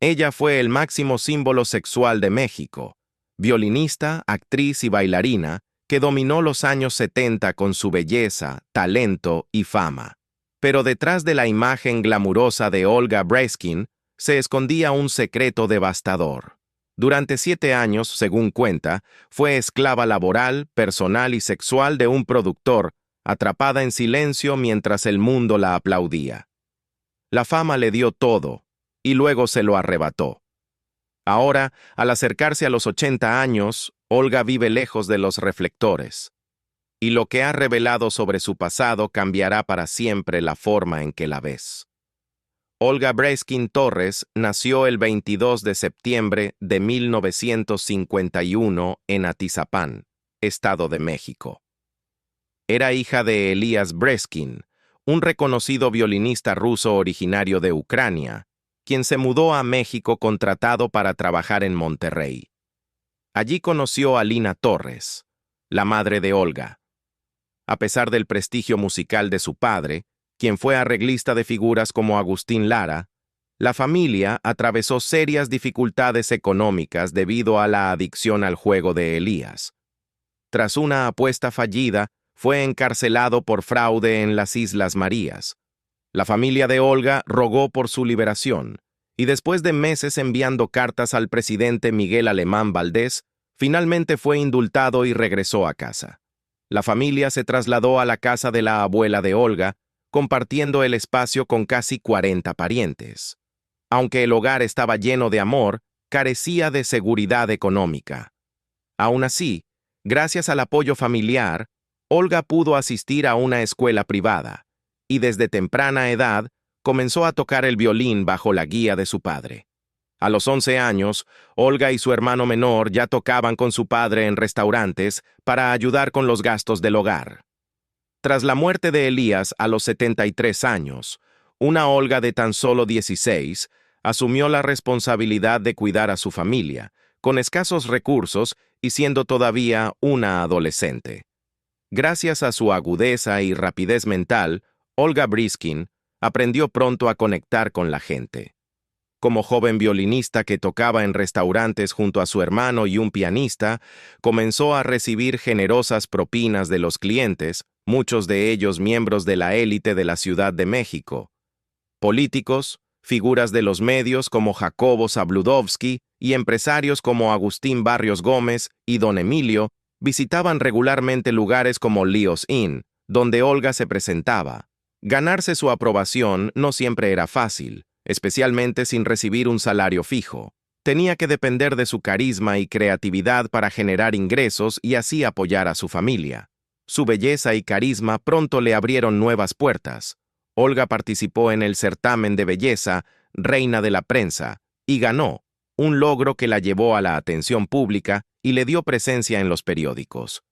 Ella fue el máximo símbolo sexual de México, violinista, actriz y bailarina, que dominó los años 70 con su belleza, talento y fama. Pero detrás de la imagen glamurosa de Olga Breskin se escondía un secreto devastador. Durante 7 años, según cuenta, fue esclava laboral, personal y sexual de un productor, atrapada en silencio mientras el mundo la aplaudía. La fama le dio todo, y luego se lo arrebató. Ahora, al acercarse a los 80 años, Olga vive lejos de los reflectores. Y lo que ha revelado sobre su pasado cambiará para siempre la forma en que la ves. Olga Breskin Torres nació el 22 de septiembre de 1951 en Atizapán, Estado de México. Era hija de Elías Breskin, un reconocido violinista ruso originario de Ucrania, quien se mudó a México contratado para trabajar en Monterrey. Allí conoció a Lina Torres, la madre de Olga. A pesar del prestigio musical de su padre, quien fue arreglista de figuras como Agustín Lara, la familia atravesó serias dificultades económicas debido a la adicción al juego de Elías. Tras una apuesta fallida, fue encarcelado por fraude en las Islas Marías. La familia de Olga rogó por su liberación, y después de meses enviando cartas al presidente Miguel Alemán Valdés, finalmente fue indultado y regresó a casa. La familia se trasladó a la casa de la abuela de Olga, compartiendo el espacio con casi 40 parientes. Aunque el hogar estaba lleno de amor, carecía de seguridad económica. Aún así, gracias al apoyo familiar, Olga pudo asistir a una escuela privada, y desde temprana edad comenzó a tocar el violín bajo la guía de su padre. A los 11 años, Olga y su hermano menor ya tocaban con su padre en restaurantes para ayudar con los gastos del hogar. Tras la muerte de Elías a los 73 años, una Olga de tan solo 16 asumió la responsabilidad de cuidar a su familia, con escasos recursos y siendo todavía una adolescente. Gracias a su agudeza y rapidez mental, Olga Breskin aprendió pronto a conectar con la gente. Como joven violinista que tocaba en restaurantes junto a su hermano y un pianista, comenzó a recibir generosas propinas de los clientes, muchos de ellos miembros de la élite de la Ciudad de México. Políticos, figuras de los medios como Jacobo Zabludovsky y empresarios como Agustín Barrios Gómez y Don Emilio visitaban regularmente lugares como Leo's Inn, donde Olga se presentaba. Ganarse su aprobación no siempre era fácil, especialmente sin recibir un salario fijo. Tenía que depender de su carisma y creatividad para generar ingresos y así apoyar a su familia. Su belleza y carisma pronto le abrieron nuevas puertas. Olga participó en el certamen de belleza Reina de la Prensa y ganó, un logro que la llevó a la atención pública y le dio presencia en los periódicos.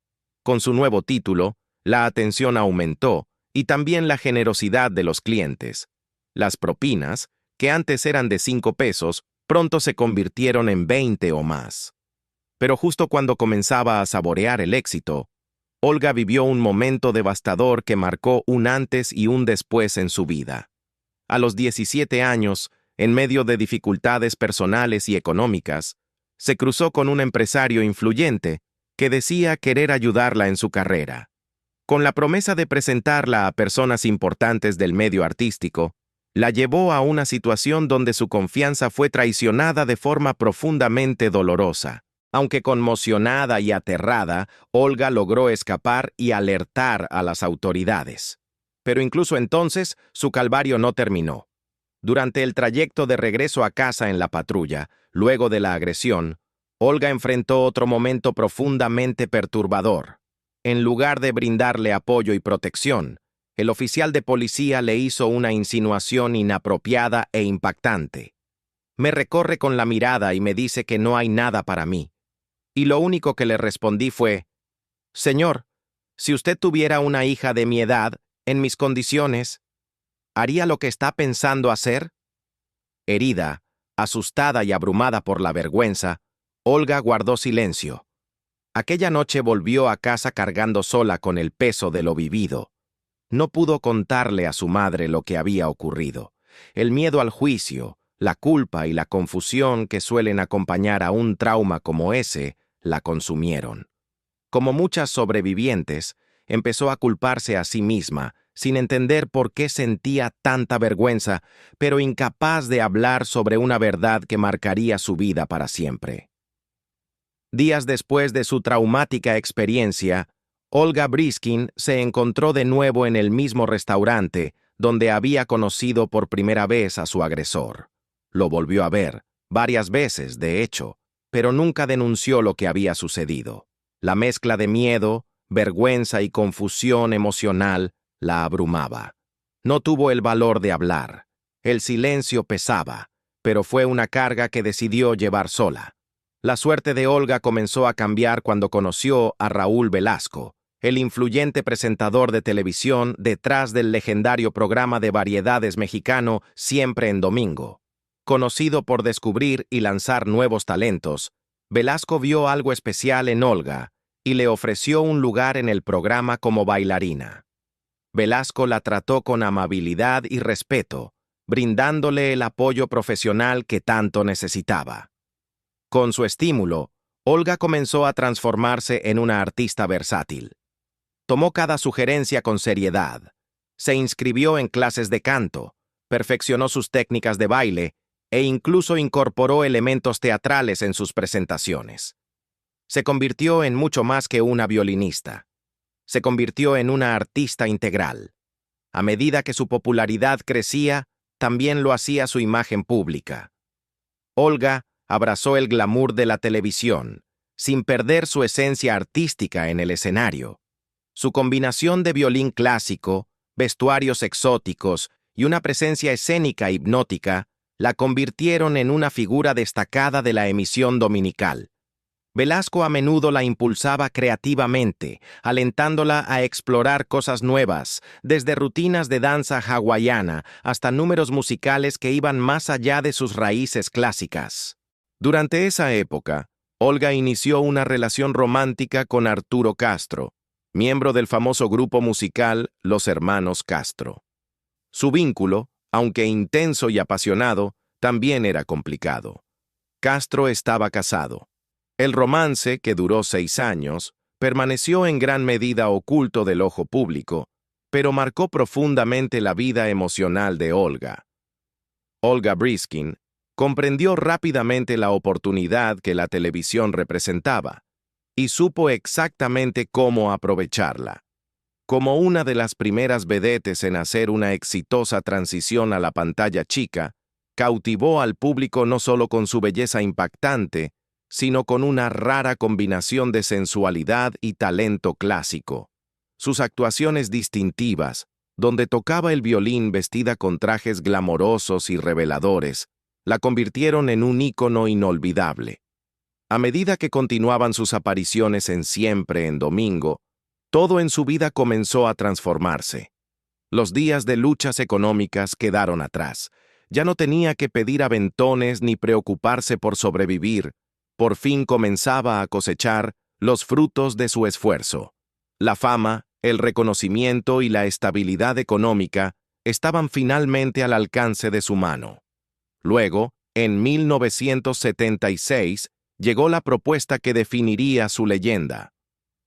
Con su nuevo título, la atención aumentó y también la generosidad de los clientes. Las propinas, que antes eran de 5 pesos, pronto se convirtieron en 20 o más. Pero justo cuando comenzaba a saborear el éxito, Olga vivió un momento devastador que marcó un antes y un después en su vida. A los 17 años, en medio de dificultades personales y económicas, se cruzó con un empresario influyente que decía querer ayudarla en su carrera. Con la promesa de presentarla a personas importantes del medio artístico, la llevó a una situación donde su confianza fue traicionada de forma profundamente dolorosa. Aunque conmocionada y aterrada, Olga logró escapar y alertar a las autoridades. Pero incluso entonces, su calvario no terminó. Durante el trayecto de regreso a casa en la patrulla, luego de la agresión, Olga enfrentó otro momento profundamente perturbador. En lugar de brindarle apoyo y protección, el oficial de policía le hizo una insinuación inapropiada e impactante. Me recorre con la mirada y me dice que no hay nada para mí. Y lo único que le respondí fue: «Señor, si usted tuviera una hija de mi edad, en mis condiciones, ¿haría lo que está pensando hacer?». Herida, asustada y abrumada por la vergüenza, Olga guardó silencio. Aquella noche volvió a casa cargando sola con el peso de lo vivido. No pudo contarle a su madre lo que había ocurrido. El miedo al juicio, la culpa y la confusión que suelen acompañar a un trauma como ese la consumieron. Como muchas sobrevivientes, empezó a culparse a sí misma, sin entender por qué sentía tanta vergüenza, pero incapaz de hablar sobre una verdad que marcaría su vida para siempre. Días después de su traumática experiencia, Olga Briskin se encontró de nuevo en el mismo restaurante donde había conocido por primera vez a su agresor. Lo volvió a ver, varias veces, de hecho, pero nunca denunció lo que había sucedido. La mezcla de miedo, vergüenza y confusión emocional la abrumaba. No tuvo el valor de hablar. El silencio pesaba, pero fue una carga que decidió llevar sola. La suerte de Olga comenzó a cambiar cuando conoció a Raúl Velasco, el influyente presentador de televisión detrás del legendario programa de variedades mexicano Siempre en Domingo. Conocido por descubrir y lanzar nuevos talentos, Velasco vio algo especial en Olga y le ofreció un lugar en el programa como bailarina. Velasco la trató con amabilidad y respeto, brindándole el apoyo profesional que tanto necesitaba. Con su estímulo, Olga comenzó a transformarse en una artista versátil. Tomó cada sugerencia con seriedad, se inscribió en clases de canto, perfeccionó sus técnicas de baile e incluso incorporó elementos teatrales en sus presentaciones. Se convirtió en mucho más que una violinista. Se convirtió en una artista integral. A medida que su popularidad crecía, también lo hacía su imagen pública. Olga abrazó el glamour de la televisión, sin perder su esencia artística en el escenario. Su combinación de violín clásico, vestuarios exóticos y una presencia escénica hipnótica la convirtieron en una figura destacada de la emisión dominical. Velasco a menudo la impulsaba creativamente, alentándola a explorar cosas nuevas, desde rutinas de danza hawaiana hasta números musicales que iban más allá de sus raíces clásicas. Durante esa época, Olga inició una relación romántica con Arturo Castro, miembro del famoso grupo musical Los Hermanos Castro. Su vínculo, aunque intenso y apasionado, también era complicado. Castro estaba casado. El romance, que duró 6 años, permaneció en gran medida oculto del ojo público, pero marcó profundamente la vida emocional de Olga. Olga Briskin comprendió rápidamente la oportunidad que la televisión representaba y supo exactamente cómo aprovecharla. Como una de las primeras vedettes en hacer una exitosa transición a la pantalla chica, cautivó al público no solo con su belleza impactante, sino con una rara combinación de sensualidad y talento clásico. Sus actuaciones distintivas, donde tocaba el violín vestida con trajes glamorosos y reveladores, la convirtieron en un ícono inolvidable. A medida que continuaban sus apariciones en Siempre en Domingo, todo en su vida comenzó a transformarse. Los días de luchas económicas quedaron atrás. Ya no tenía que pedir aventones ni preocuparse por sobrevivir. Por fin comenzaba a cosechar los frutos de su esfuerzo. La fama, el reconocimiento y la estabilidad económica estaban finalmente al alcance de su mano. Luego, en 1976, llegó la propuesta que definiría su leyenda.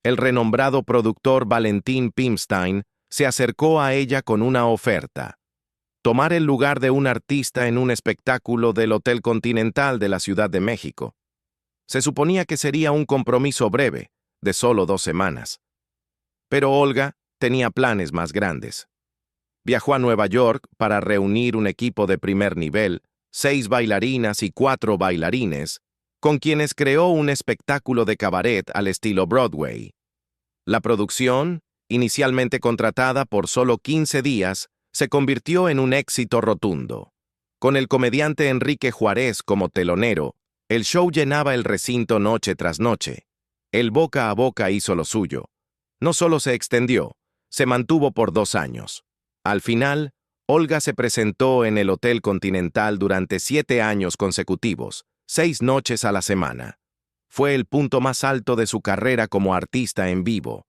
El renombrado productor Valentín Pimstein se acercó a ella con una oferta: tomar el lugar de un artista en un espectáculo del Hotel Continental de la Ciudad de México. Se suponía que sería un compromiso breve, de solo 2 semanas. Pero Olga tenía planes más grandes. Viajó a Nueva York para reunir un equipo de primer nivel, 6 bailarinas y 4 bailarines, con quienes creó un espectáculo de cabaret al estilo Broadway. La producción, inicialmente contratada por solo 15 días, se convirtió en un éxito rotundo. Con el comediante Enrique Juárez como telonero, el show llenaba el recinto noche tras noche. El boca a boca hizo lo suyo. No solo se extendió, se mantuvo por 2 años. Al final, Olga se presentó en el Hotel Continental durante 7 años consecutivos, 6 noches a la semana. Fue el punto más alto de su carrera como artista en vivo.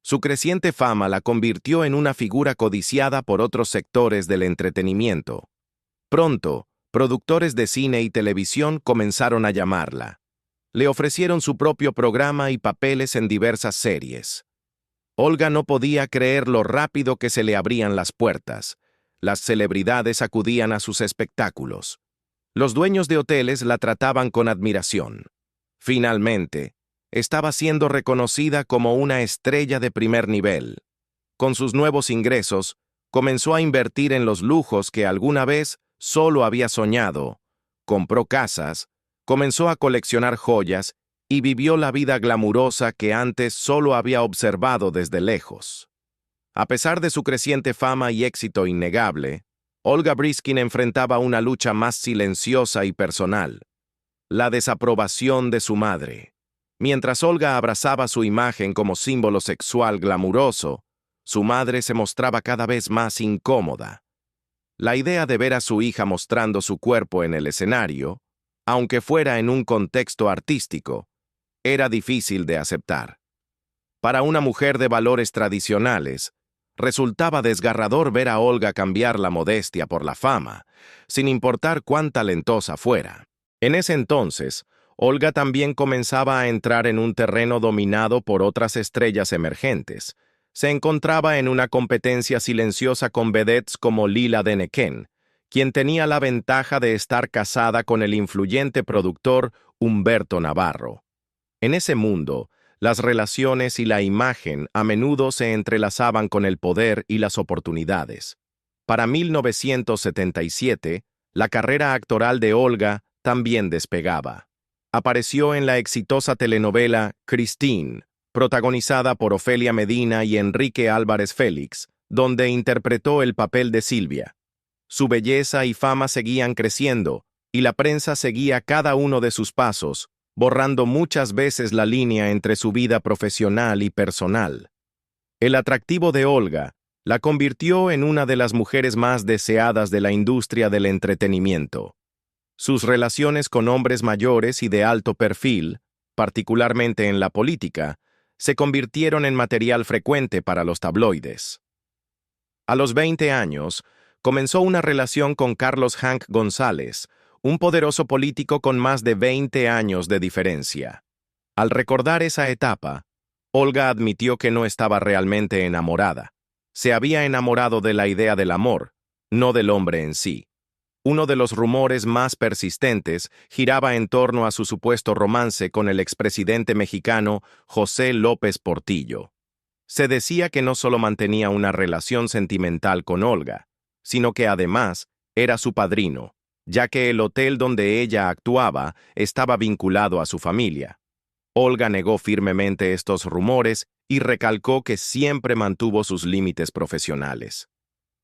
Su creciente fama la convirtió en una figura codiciada por otros sectores del entretenimiento. Pronto, Productores de cine y televisión comenzaron a llamarla. Le ofrecieron su propio programa y papeles en diversas series. Olga no podía creer lo rápido que se le abrían las puertas. Las celebridades acudían a sus espectáculos. Los dueños de hoteles la trataban con admiración. Finalmente, estaba siendo reconocida como una estrella de primer nivel. Con sus nuevos ingresos, comenzó a invertir en los lujos que alguna vez solo había soñado. Compró casas, comenzó a coleccionar joyas y vivió la vida glamurosa que antes solo había observado desde lejos. A pesar de su creciente fama y éxito innegable, Olga Briskin enfrentaba una lucha más silenciosa y personal: la desaprobación de su madre. Mientras Olga abrazaba su imagen como símbolo sexual glamuroso, su madre se mostraba cada vez más incómoda. La idea de ver a su hija mostrando su cuerpo en el escenario, aunque fuera en un contexto artístico, era difícil de aceptar. Para una mujer de valores tradicionales, resultaba desgarrador ver a Olga cambiar la modestia por la fama, sin importar cuán talentosa fuera. En ese entonces, Olga también comenzaba a entrar en un terreno dominado por otras estrellas emergentes. Se encontraba en una competencia silenciosa con vedettes como Lila Deneken, quien tenía la ventaja de estar casada con el influyente productor Humberto Navarro. En ese mundo, las relaciones y la imagen a menudo se entrelazaban con el poder y las oportunidades. Para 1977, la carrera actoral de Olga también despegaba. Apareció en la exitosa telenovela Christine, protagonizada por Ofelia Medina y Enrique Álvarez Félix, donde interpretó el papel de Silvia. Su belleza y fama seguían creciendo, y la prensa seguía cada uno de sus pasos, borrando muchas veces la línea entre su vida profesional y personal. El atractivo de Olga la convirtió en una de las mujeres más deseadas de la industria del entretenimiento. Sus relaciones con hombres mayores y de alto perfil, particularmente en la política, se convirtieron en material frecuente para los tabloides. A los 20 años, comenzó una relación con Carlos Hank González, un poderoso político con más de 20 años de diferencia. Al recordar esa etapa, Olga admitió que no estaba realmente enamorada. Se había enamorado de la idea del amor, no del hombre en sí. Uno de los rumores más persistentes giraba en torno a su supuesto romance con el expresidente mexicano José López Portillo. Se decía que no solo mantenía una relación sentimental con Olga, sino que además era su padrino, ya que el hotel donde ella actuaba estaba vinculado a su familia. Olga negó firmemente estos rumores y recalcó que siempre mantuvo sus límites profesionales.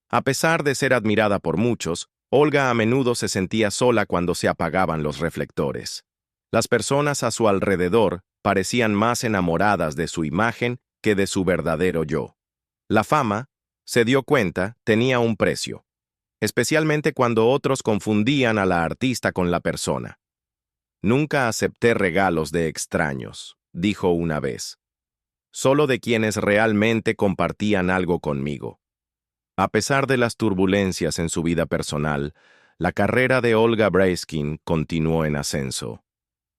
A pesar de ser admirada por muchos, Olga a menudo se sentía sola cuando se apagaban los reflectores. Las personas a su alrededor parecían más enamoradas de su imagen que de su verdadero yo. La fama, se dio cuenta, tenía un precio, especialmente cuando otros confundían a la artista con la persona. «Nunca acepté regalos de extraños», dijo una vez. «Solo de quienes realmente compartían algo conmigo». A pesar de las turbulencias en su vida personal, la carrera de Olga Briskin continuó en ascenso.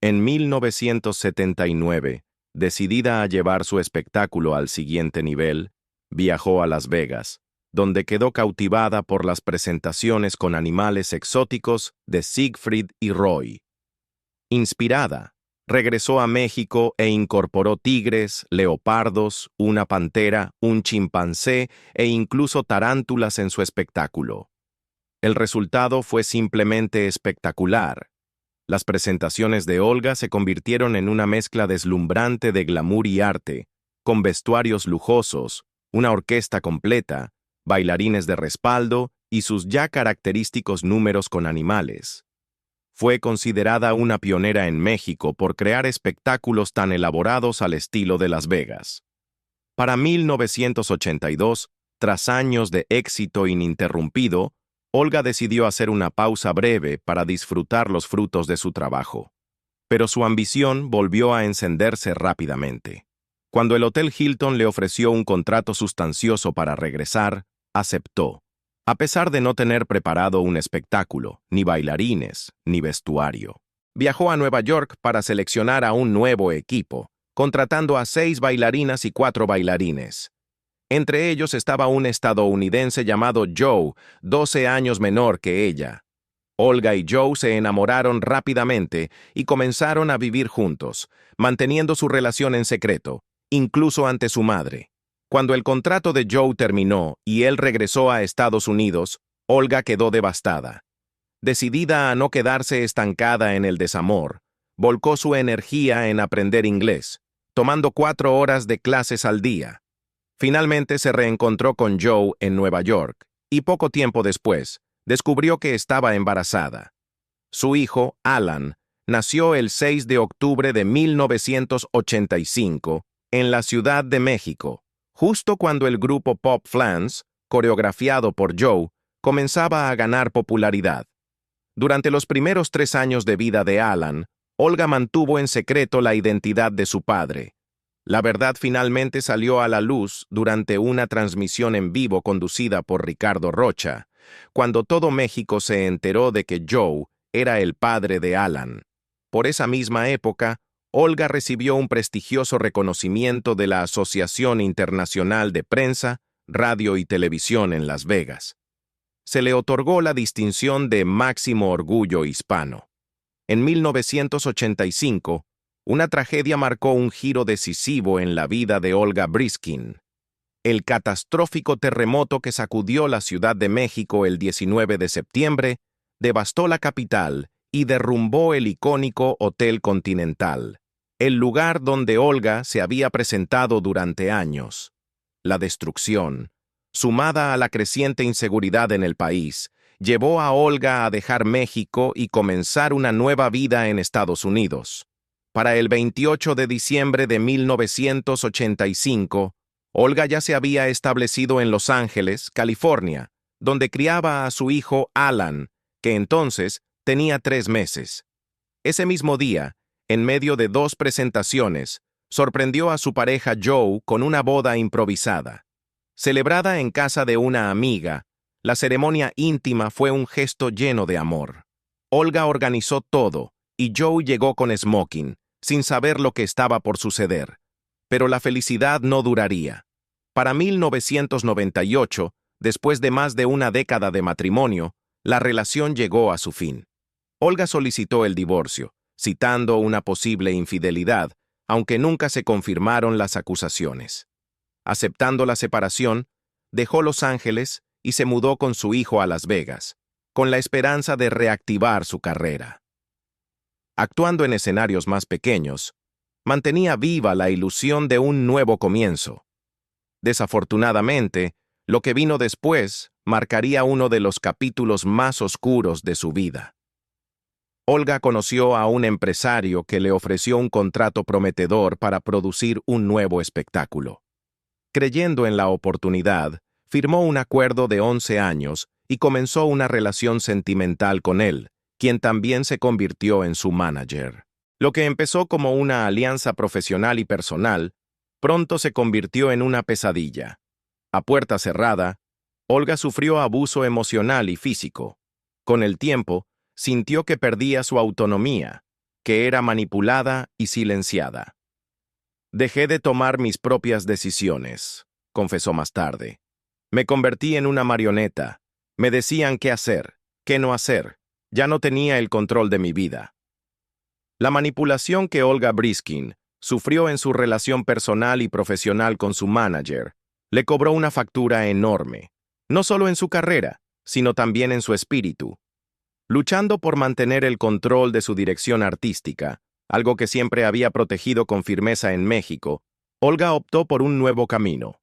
En 1979, decidida a llevar su espectáculo al siguiente nivel, viajó a Las Vegas, donde quedó cautivada por las presentaciones con animales exóticos de Siegfried y Roy. Inspirada, regresó a México e incorporó tigres, leopardos, una pantera, un chimpancé e incluso tarántulas en su espectáculo. El resultado fue simplemente espectacular. Las presentaciones de Olga se convirtieron en una mezcla deslumbrante de glamour y arte, con vestuarios lujosos, una orquesta completa, bailarines de respaldo y sus ya característicos números con animales. Fue considerada una pionera en México por crear espectáculos tan elaborados al estilo de Las Vegas. Para 1982, tras años de éxito ininterrumpido, Olga decidió hacer una pausa breve para disfrutar los frutos de su trabajo. Pero su ambición volvió a encenderse rápidamente. Cuando el Hotel Hilton le ofreció un contrato sustancioso para regresar, aceptó. a pesar de no tener preparado un espectáculo, ni bailarines, ni vestuario. Viajó a Nueva York para seleccionar a un nuevo equipo, contratando a 6 bailarinas y 4 bailarines. Entre ellos estaba un estadounidense llamado Joe, 12 años menor que ella. Olga y Joe se enamoraron rápidamente y comenzaron a vivir juntos, manteniendo su relación en secreto, incluso ante su madre. Cuando el contrato de Joe terminó y él regresó a Estados Unidos, Olga quedó devastada. Decidida a no quedarse estancada en el desamor, volcó su energía en aprender inglés, tomando 4 horas de clases al día. Finalmente se reencontró con Joe en Nueva York, y poco tiempo después, descubrió que estaba embarazada. Su hijo, Alan, nació el 6 de octubre de 1985 en la Ciudad de México, justo cuando el grupo Pop Flans, coreografiado por Joe, comenzaba a ganar popularidad. Durante los primeros 3 años de vida de Alan, Olga mantuvo en secreto la identidad de su padre. La verdad finalmente salió a la luz durante una transmisión en vivo conducida por Ricardo Rocha, cuando todo México se enteró de que Joe era el padre de Alan. Por esa misma época, Olga recibió un prestigioso reconocimiento de la Asociación Internacional de Prensa, Radio y Televisión en Las Vegas. Se le otorgó la distinción de Máximo Orgullo Hispano. En 1985, una tragedia marcó un giro decisivo en la vida de Olga Briskin. El catastrófico terremoto que sacudió la Ciudad de México el 19 de septiembre devastó la capital y derrumbó el icónico Hotel Continental, el lugar donde Olga se había presentado durante años. La destrucción, sumada a la creciente inseguridad en el país, llevó a Olga a dejar México y comenzar una nueva vida en Estados Unidos. Para el 28 de diciembre de 1985, Olga ya se había establecido en Los Ángeles, California, donde criaba a su hijo Alan, que entonces tenía 3 meses. Ese mismo día, en medio de 2 presentaciones, sorprendió a su pareja Joe con una boda improvisada. Celebrada en casa de una amiga, la ceremonia íntima fue un gesto lleno de amor. Olga organizó todo y Joe llegó con smoking, sin saber lo que estaba por suceder. Pero la felicidad no duraría. Para 1998, después de más de una década de matrimonio, la relación llegó a su fin. Olga solicitó el divorcio, citando una posible infidelidad, aunque nunca se confirmaron las acusaciones. Aceptando la separación, dejó Los Ángeles y se mudó con su hijo a Las Vegas, con la esperanza de reactivar su carrera. Actuando en escenarios más pequeños, mantenía viva la ilusión de un nuevo comienzo. Desafortunadamente, lo que vino después marcaría uno de los capítulos más oscuros de su vida. Olga conoció a un empresario que le ofreció un contrato prometedor para producir un nuevo espectáculo. Creyendo en la oportunidad, firmó un acuerdo de 11 años y comenzó una relación sentimental con él, quien también se convirtió en su manager. Lo que empezó como una alianza profesional y personal, pronto se convirtió en una pesadilla. A puerta cerrada, Olga sufrió abuso emocional y físico. Con el tiempo, sintió que perdía su autonomía, que era manipulada y silenciada. «Dejé de tomar mis propias decisiones», confesó más tarde. «Me convertí en una marioneta. Me decían qué hacer, qué no hacer. Ya no tenía el control de mi vida». La manipulación que Olga Briskin sufrió en su relación personal y profesional con su manager le cobró una factura enorme, no solo en su carrera, sino también en su espíritu. Luchando por mantener el control de su dirección artística, algo que siempre había protegido con firmeza en México, Olga optó por un nuevo camino.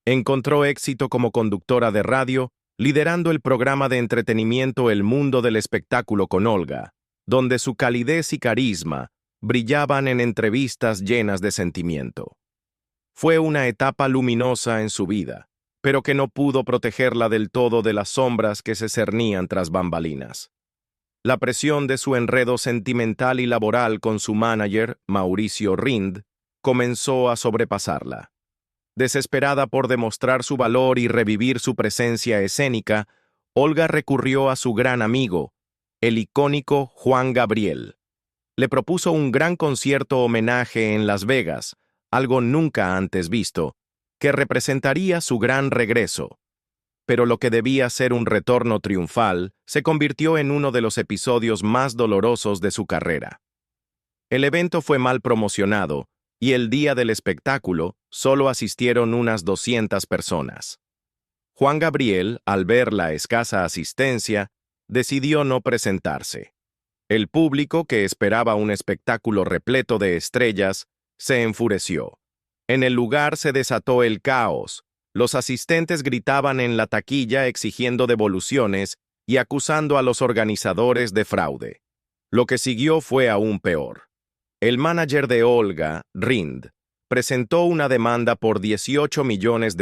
Encontró éxito como conductora de radio, liderando el programa de entretenimiento El Mundo del Espectáculo con Olga, donde su calidez y carisma brillaban en entrevistas llenas de sentimiento. Fue una etapa luminosa en su vida, pero que no pudo protegerla del todo de las sombras que se cernían tras bambalinas. La presión de su enredo sentimental y laboral con su manager, Mauricio Rind, comenzó a sobrepasarla. Desesperada por demostrar su valor y revivir su presencia escénica, Olga recurrió a su gran amigo, el icónico Juan Gabriel. Le propuso un gran concierto homenaje en Las Vegas, algo nunca antes visto, que representaría su gran regreso. Pero lo que debía ser un retorno triunfal se convirtió en uno de los episodios más dolorosos de su carrera. El evento fue mal promocionado y el día del espectáculo solo asistieron unas 200 personas. Juan Gabriel, al ver la escasa asistencia, decidió no presentarse. El público, que esperaba un espectáculo repleto de estrellas, se enfureció. En el lugar se desató el caos. Los asistentes gritaban en la taquilla exigiendo devoluciones y acusando a los organizadores de fraude. Lo que siguió fue aún peor. El manager de Olga, Rind, presentó una demanda por $18 millones,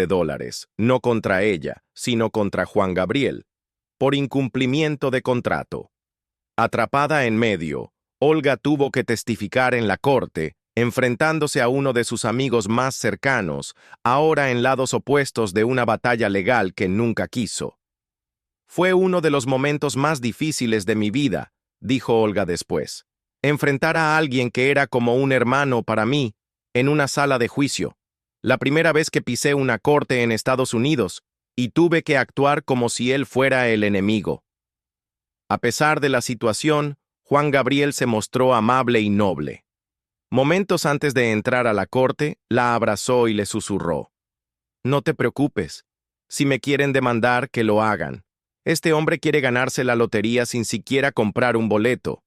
no contra ella, sino contra Juan Gabriel, por incumplimiento de contrato. Atrapada en medio, Olga tuvo que testificar en la corte, enfrentándose a uno de sus amigos más cercanos, ahora en lados opuestos de una batalla legal que nunca quiso. Fue uno de los momentos más difíciles de mi vida, dijo Olga después. Enfrentar a alguien que era como un hermano para mí, en una sala de juicio. La primera vez que pisé una corte en Estados Unidos, y tuve que actuar como si él fuera el enemigo. A pesar de la situación, Juan Gabriel se mostró amable y noble. Momentos antes de entrar a la corte, la abrazó y le susurró: «No te preocupes. Si me quieren demandar, que lo hagan. Este hombre quiere ganarse la lotería sin siquiera comprar un boleto».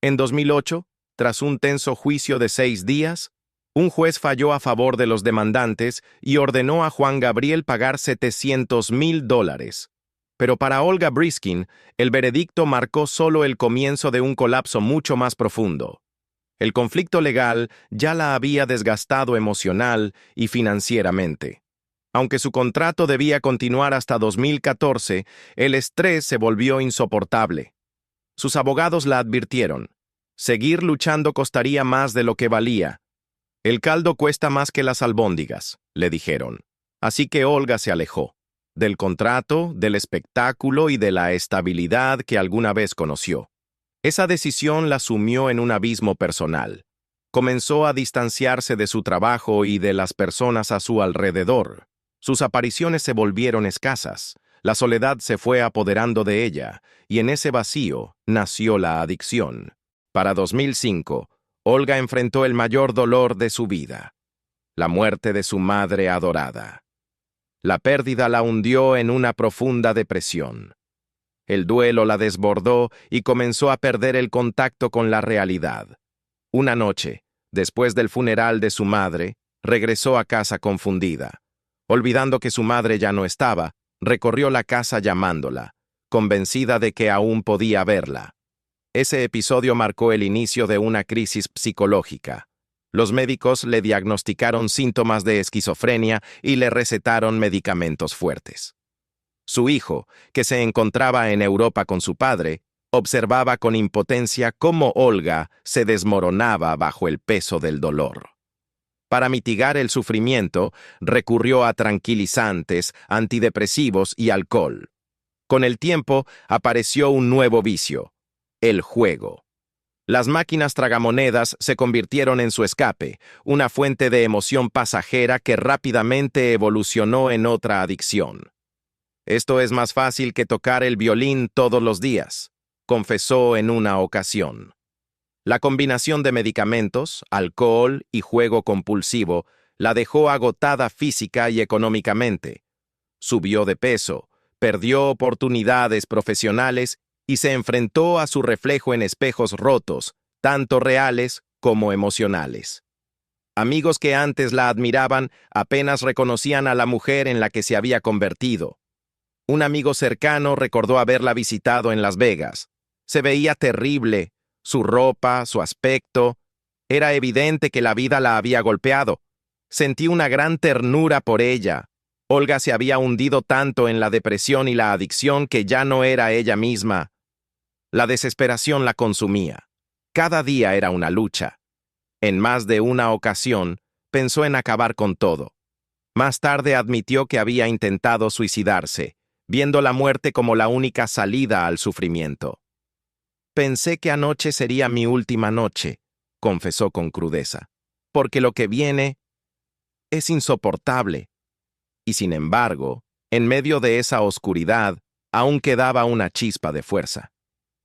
En 2008, tras un tenso juicio de 6 días, un juez falló a favor de los demandantes y ordenó a Juan Gabriel pagar $700,000. Pero para Olga Briskin, el veredicto marcó solo el comienzo de un colapso mucho más profundo. El conflicto legal ya la había desgastado emocional y financieramente. Aunque su contrato debía continuar hasta 2014, el estrés se volvió insoportable. Sus abogados la advirtieron: seguir luchando costaría más de lo que valía. «El caldo cuesta más que las albóndigas», le dijeron. Así que Olga se alejó del contrato, del espectáculo y de la estabilidad que alguna vez conoció. Esa decisión la sumió en un abismo personal. Comenzó a distanciarse de su trabajo y de las personas a su alrededor. Sus apariciones se volvieron escasas. La soledad se fue apoderando de ella, y en ese vacío nació la adicción. Para 2005, Olga enfrentó el mayor dolor de su vida: la muerte de su madre adorada. La pérdida la hundió en una profunda depresión. El duelo la desbordó y comenzó a perder el contacto con la realidad. Una noche, después del funeral de su madre, regresó a casa confundida. Olvidando que su madre ya no estaba, recorrió la casa llamándola, convencida de que aún podía verla. Ese episodio marcó el inicio de una crisis psicológica. Los médicos le diagnosticaron síntomas de esquizofrenia y le recetaron medicamentos fuertes. Su hijo, que se encontraba en Europa con su padre, observaba con impotencia cómo Olga se desmoronaba bajo el peso del dolor. Para mitigar el sufrimiento, recurrió a tranquilizantes, antidepresivos y alcohol. Con el tiempo, apareció un nuevo vicio: el juego. Las máquinas tragamonedas se convirtieron en su escape, una fuente de emoción pasajera que rápidamente evolucionó en otra adicción. «Esto es más fácil que tocar el violín todos los días», confesó en una ocasión. La combinación de medicamentos, alcohol y juego compulsivo la dejó agotada física y económicamente. Subió de peso, perdió oportunidades profesionales y se enfrentó a su reflejo en espejos rotos, tanto reales como emocionales. Amigos que antes la admiraban apenas reconocían a la mujer en la que se había convertido. Un amigo cercano recordó haberla visitado en Las Vegas. Se veía terrible, su ropa, su aspecto. Era evidente que la vida la había golpeado. Sentí una gran ternura por ella. Olga se había hundido tanto en la depresión y la adicción que ya no era ella misma. La desesperación la consumía. Cada día era una lucha. En más de una ocasión, pensó en acabar con todo. Más tarde admitió que había intentado suicidarse, viendo la muerte como la única salida al sufrimiento. Pensé que anoche sería mi última noche, confesó con crudeza, porque lo que viene es insoportable. Y sin embargo, en medio de esa oscuridad, aún quedaba una chispa de fuerza,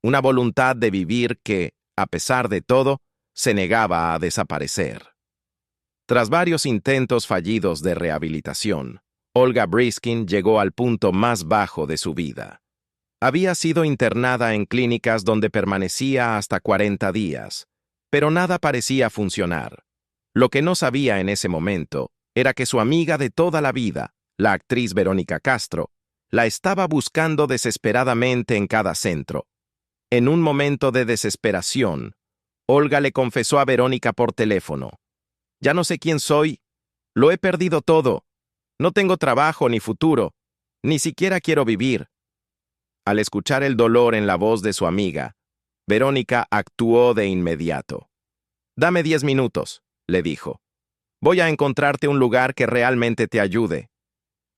una voluntad de vivir que, a pesar de todo, se negaba a desaparecer. Tras varios intentos fallidos de rehabilitación, Olga Briskin llegó al punto más bajo de su vida. Había sido internada en clínicas donde permanecía hasta 40 días, pero nada parecía funcionar. Lo que no sabía en ese momento era que su amiga de toda la vida, la actriz Verónica Castro, la estaba buscando desesperadamente en cada centro. En un momento de desesperación, Olga le confesó a Verónica por teléfono: «Ya no sé quién soy, lo he perdido todo, no tengo trabajo ni futuro, ni siquiera quiero vivir». Al escuchar el dolor en la voz de su amiga, Verónica actuó de inmediato. «Dame 10 minutos», le dijo. «Voy a encontrarte un lugar que realmente te ayude».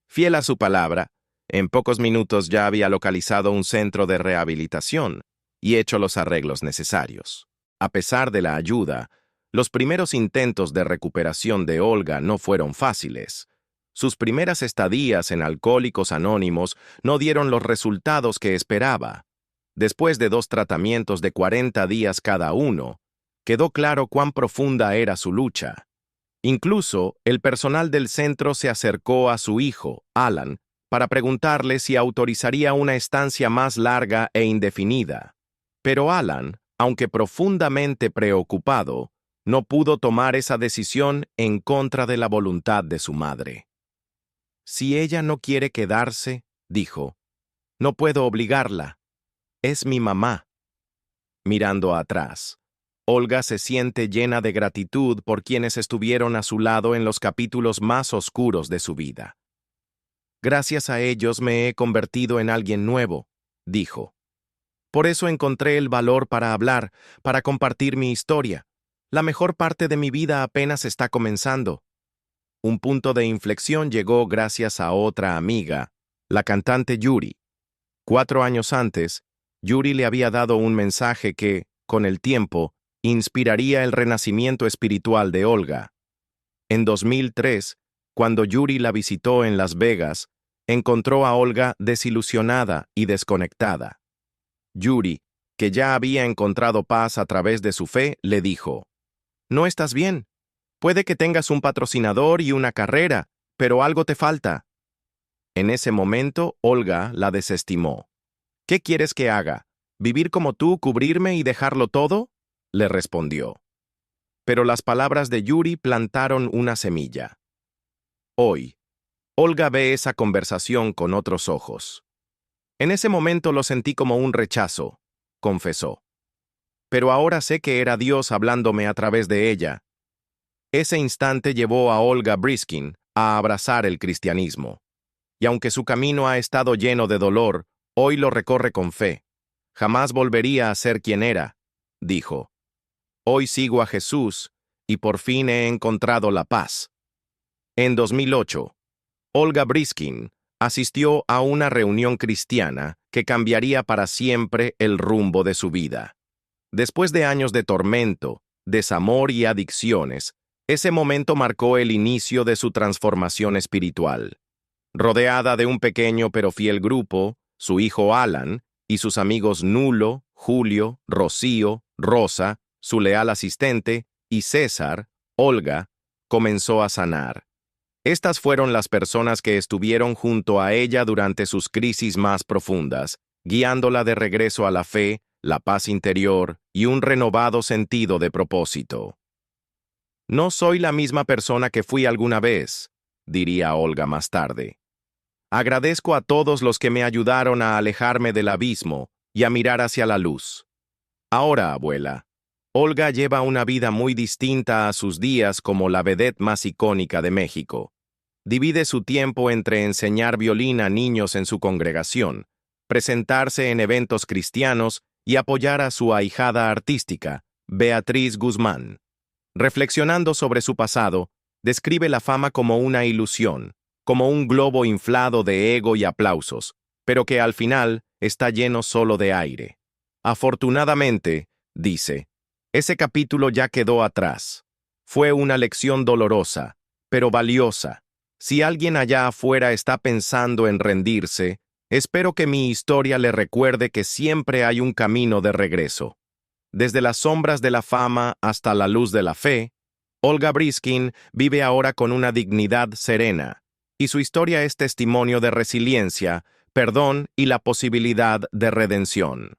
Fiel a su palabra, en pocos minutos ya había localizado un centro de rehabilitación y hecho los arreglos necesarios. A pesar de la ayuda, los primeros intentos de recuperación de Olga no fueron fáciles. Sus primeras estadías en Alcohólicos Anónimos no dieron los resultados que esperaba. Después de 2 tratamientos de 40 días cada uno, quedó claro cuán profunda era su lucha. Incluso, el personal del centro se acercó a su hijo, Alan, para preguntarle si autorizaría una estancia más larga e indefinida. Pero Alan, aunque profundamente preocupado, no pudo tomar esa decisión en contra de la voluntad de su madre. «Si ella no quiere quedarse», dijo, «no puedo obligarla. Es mi mamá». Mirando atrás, Olga se siente llena de gratitud por quienes estuvieron a su lado en los capítulos más oscuros de su vida. «Gracias a ellos me he convertido en alguien nuevo», dijo. «Por eso encontré el valor para hablar, para compartir mi historia. La mejor parte de mi vida apenas está comenzando». Un punto de inflexión llegó gracias a otra amiga, la cantante Yuri. 4 años antes, Yuri le había dado un mensaje que, con el tiempo, inspiraría el renacimiento espiritual de Olga. En 2003, cuando Yuri la visitó en Las Vegas, encontró a Olga desilusionada y desconectada. Yuri, que ya había encontrado paz a través de su fe, le dijo: «No estás bien. Puede que tengas un patrocinador y una carrera, pero algo te falta». En ese momento, Olga la desestimó. «¿Qué quieres que haga? ¿Vivir como tú, cubrirme y dejarlo todo?», le respondió. Pero las palabras de Yuri plantaron una semilla. Hoy, Olga ve esa conversación con otros ojos. «En ese momento lo sentí como un rechazo», confesó. «Pero ahora sé que era Dios hablándome a través de ella». Ese instante llevó a Olga Briskin a abrazar el cristianismo. Y aunque su camino ha estado lleno de dolor, hoy lo recorre con fe. «Jamás volvería a ser quien era», dijo. «Hoy sigo a Jesús y por fin he encontrado la paz». En 2008, Olga Briskin asistió a una reunión cristiana que cambiaría para siempre el rumbo de su vida. Después de años de tormento, desamor y adicciones, ese momento marcó el inicio de su transformación espiritual. Rodeada de un pequeño pero fiel grupo, su hijo Alan y sus amigos Nulo, Julio, Rocío, Rosa, su leal asistente, y César, Olga, comenzó a sanar. Estas fueron las personas que estuvieron junto a ella durante sus crisis más profundas, guiándola de regreso a la fe, la paz interior y un renovado sentido de propósito. «No soy la misma persona que fui alguna vez», diría Olga más tarde. «Agradezco a todos los que me ayudaron a alejarme del abismo y a mirar hacia la luz». Ahora, abuela, Olga lleva una vida muy distinta a sus días como la vedette más icónica de México. Divide su tiempo entre enseñar violín a niños en su congregación, presentarse en eventos cristianos y apoyar a su ahijada artística, Beatriz Guzmán. Reflexionando sobre su pasado, describe la fama como una ilusión, como un globo inflado de ego y aplausos, pero que al final está lleno solo de aire. Afortunadamente, dice, ese capítulo ya quedó atrás. Fue una lección dolorosa, pero valiosa. Si alguien allá afuera está pensando en rendirse, espero que mi historia le recuerde que siempre hay un camino de regreso. Desde las sombras de la fama hasta la luz de la fe, Olga Briskin vive ahora con una dignidad serena, y su historia es testimonio de resiliencia, perdón y la posibilidad de redención.